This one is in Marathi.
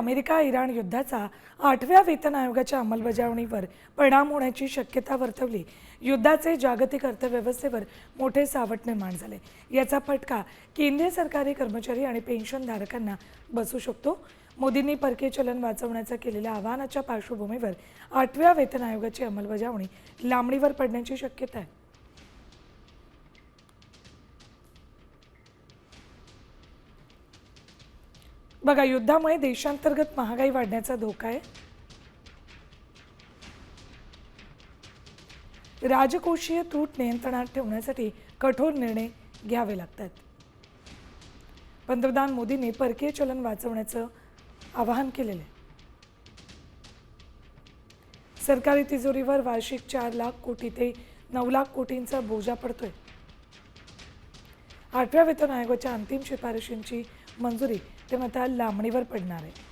अमेरिका इराण युद्धाचा 8व्या वेतन आयोगाच्या अंमलबजावणीवर परिणाम होण्याची शक्यता वर्तवली। युद्धाचे जागतिक अर्थव्यवस्थेवर मोठे सावट निर्माण झाले। याचा फटका केंद्रीय सरकारी कर्मचारी आणि पेन्शनधारकांना बसू शकतो। मोदींनी परकीय चलन वाचवण्याच्या केलेल्या आवाहनाच्या पार्श्वभूमीवर 8व्या वेतन आयोगाची अंमलबजावणी लांबणीवर पडण्याची शक्यता आहे। बघा, युद्धामुळे देशांतर्गत महागाई वाढण्याचा धोका आहे। राजकोषीय तूट नियंत्रणात ठेवण्यासाठी कठोर निर्णय घ्यावे लागतात। पंतप्रधान मोदींनी परकीय चलन वाचवण्याचं आवाहन केलेलं आहे। सरकारी तिजोरीवर वार्षिक 4 लाख कोटी ते 9 लाख कोटींचा बोजा पडतोय। 8व्या वेतन आयोगाच्या अंतिम शिफारशींची मंजुरी तेव्हा त्या लांबणीवर पडणार आहे।